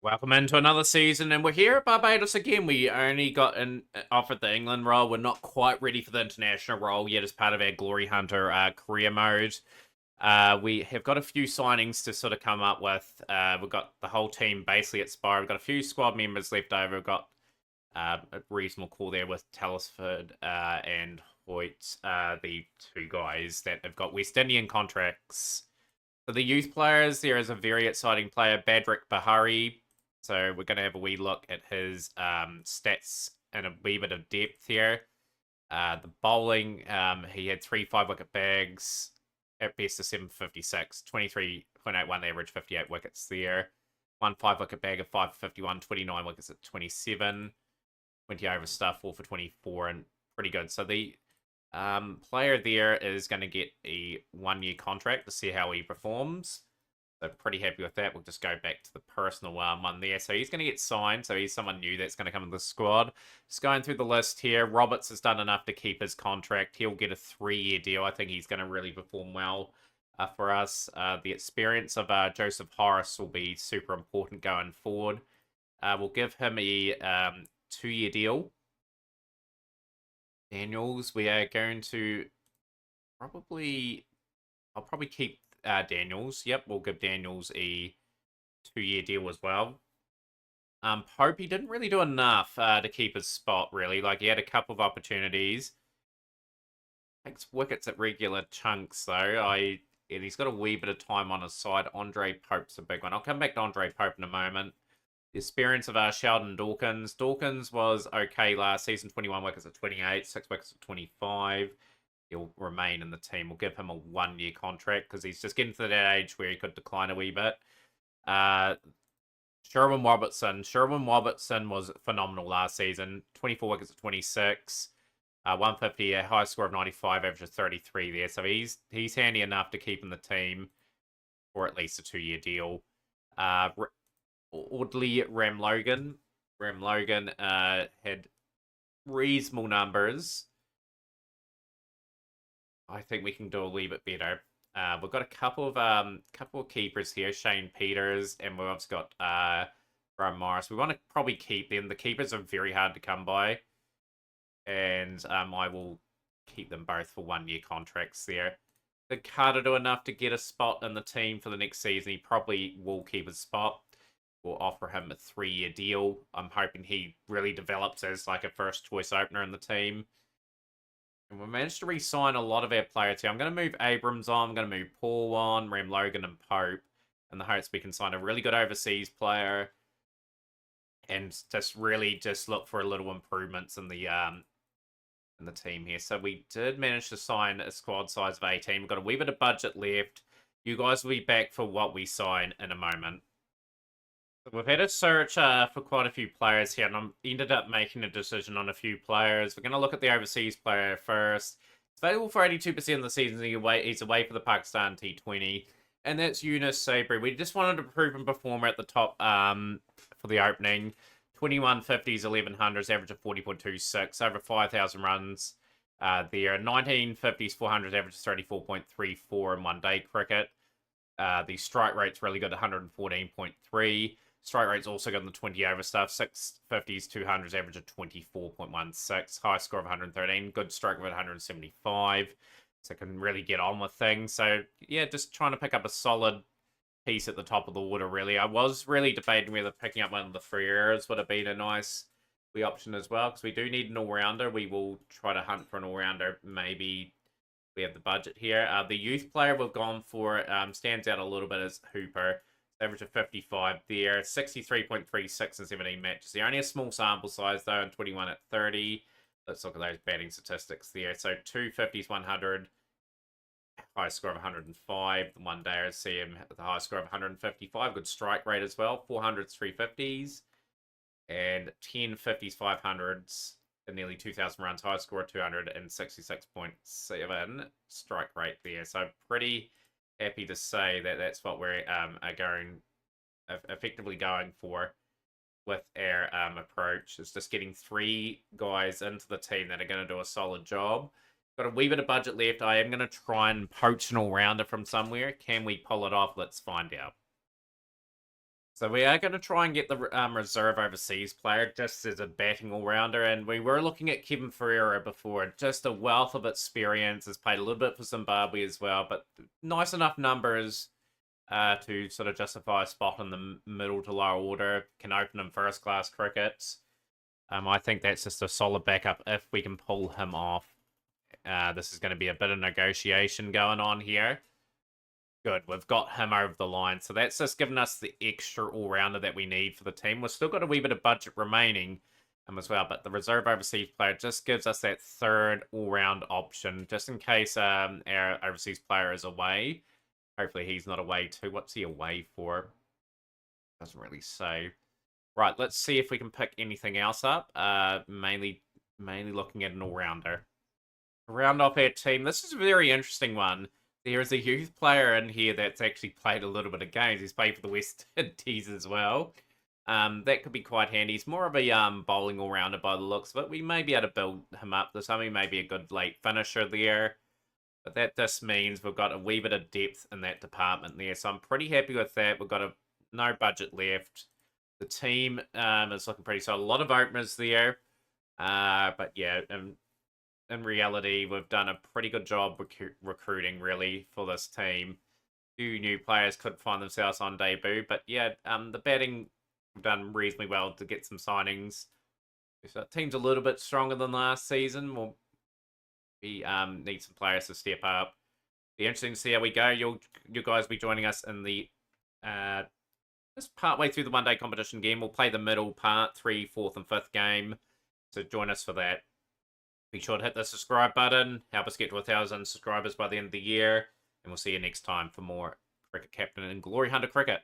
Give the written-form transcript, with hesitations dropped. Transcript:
Welcome into another season, and we're here at Barbados again. We only got offered the England role. We're not quite ready for the international role yet as part of our Glory Hunter career mode. We have got a few signings to sort of come up with. We've got the whole team basically at Spire. We've got a few squad members left over. We've got a reasonable call there with Telesford and Hoyt, the two guys that have got West Indian contracts. For the youth players, there is a very exciting player, Badrik Bahari. So we're going to have a wee look at his stats and a wee bit of depth here. The bowling, he had 3 5-wicket bags, at best a 756, 23.81 average, 58 wickets there. 1 5-wicket bag of 5 51, 29 wickets at 27, 20 over stuff, 4 for 24, and pretty good. So the player there is going to get a 1 year contract to see how he performs. So pretty happy with that. We'll just go back to the personal one there. So he's going to get signed. So he's someone new that's going to come into the squad. Just going through the list here. Roberts has done enough to keep his contract. He'll get a 3 year deal. I think he's going to really perform well for us. The experience of Joseph Horace will be super important going forward. We'll give him a 2 year deal. Daniels, we are going to probably... I'll probably keep Daniels. Yep, we'll give Daniels a 2 year deal as well. Pope, he didn't really do enough to keep his spot, really. Like, he had a couple of opportunities. Takes wickets at regular chunks, though. And he's got a wee bit of time on his side. Andre Pope's a big one. I'll come back to Andre Pope in a moment. The experience of Sheldon Dawkins. Dawkins was okay last season. 21 wickets at 28, 6 wickets at 25. He'll remain in the team. We'll give him a 1 year contract because he's just getting to that age where he could decline a wee bit. Sherwin Robertson. Sherwin Robertson was phenomenal last season. 24 wickets at 26. 150, a high score of 95, average of 33 there. So he's handy enough to keep in the team for at least a 2 year deal. Audley Ramlogan. Ramlogan had reasonable numbers. I think we can do a wee bit better. We've got a couple of keepers here, Shane Peters, and we've also got Brian Morris. We want to probably keep them. The keepers are very hard to come by, and I will keep them both for 1 year contracts there. The Carter do enough to get a spot in the team for the next season. He probably will keep his spot. We'll offer him a 3 year deal. I'm hoping he really develops as like a first choice opener in the team. And we managed to re-sign a lot of our players here. I'm going to move Abrams on. I'm going to move Paul on, Ram Logan and Pope. And the hopes we can sign a really good overseas player. And just really just look for a little improvements in the team here. So we did manage to sign a squad size of 18. We've got a wee bit of budget left. You guys will be back for what we sign in a moment. We've had a search for quite a few players here, and I ended up making a decision on a few players. We're going to look at the overseas player first. It's available for 82% of the season. He's away for the Pakistan T20, and that's Yunus Sabri. We just wanted a proven performer at the top for the opening. 21 50s, 1100s, average of 40.26, over 5,000 runs there. 19 50s, 400s, average of 34.34 in 1 day cricket. The strike rate's really good, 114.3. Strike rate's also good in the 20 over stuff. 650s, 200s, average of 24.16. High score of 113. Good strike rate of 175. So can really get on with things. So, yeah, just trying to pick up a solid piece at the top of the order, really. I was really debating whether picking up one of the Ferreiras would have been a nice option as well, because we do need an all-rounder. We will try to hunt for an all-rounder. Maybe we have the budget here. The youth player we've gone for stands out a little bit as Hooper. Average of 55 there. 63.36 in 17 matches. They're only a small sample size, though, and 21 at 30. Let's look at those batting statistics there. So 250s, 100. High score of 105. The 1 day I see him at the high score of 155. Good strike rate as well. 400s, 350s. And 10 50s, 500s. And nearly 2,000 runs. High score of 266.7. Strike rate there. So pretty happy to say that that's what we're effectively going for with our approach. Is just getting 3 guys into the team that are going to do a solid job. Got a wee bit of budget left. I am going to try and poach an all-rounder from somewhere. Can we pull it off? Let's find out. So we are going to try and get the reserve overseas player just as a batting all-rounder, and we were looking at Kevin Ferreira before. Just a wealth of experience, has played a little bit for Zimbabwe as well, but nice enough numbers to sort of justify a spot in the middle to lower order. Can open in first-class crickets. I think that's just a solid backup if we can pull him off. This is going to be a bit of negotiation going on here. Good, we've got him over the line. So that's just given us the extra all-rounder that we need for the team. We've still got a wee bit of budget remaining as well, but the reserve overseas player just gives us that third all-round option, just in case our overseas player is away. Hopefully he's not away too. What's he away for? Doesn't really say. Right, let's see if we can pick anything else up. Mainly looking at an all-rounder. Round off our team. This is a very interesting one. There is a youth player in here that's actually played a little bit of games. He's played for the West Indies as well. That could be quite handy. He's more of a bowling all-rounder by the looks of it. We may be able to build him up this time. He may be a good late finisher there. But that just means we've got a wee bit of depth in that department there. So I'm pretty happy with that. We've got no budget left. The team is looking pretty solid. A lot of openers there. But yeah, in reality, we've done a pretty good job recruiting, really, for this team. Few new players could find themselves on debut, but yeah, the batting, we've done reasonably well to get some signings. So the team's a little bit stronger than last season. We need some players to step up. Be interesting to see how we go. You guys will be joining us in the just partway through the one-day competition game. We'll play the middle part, 3, 4th, and 5th game. So join us for that. Be sure to hit the subscribe button. Help us get to 1,000 subscribers by the end of the year. And we'll see you next time for more Cricket Captain and Glory Hunter Cricket.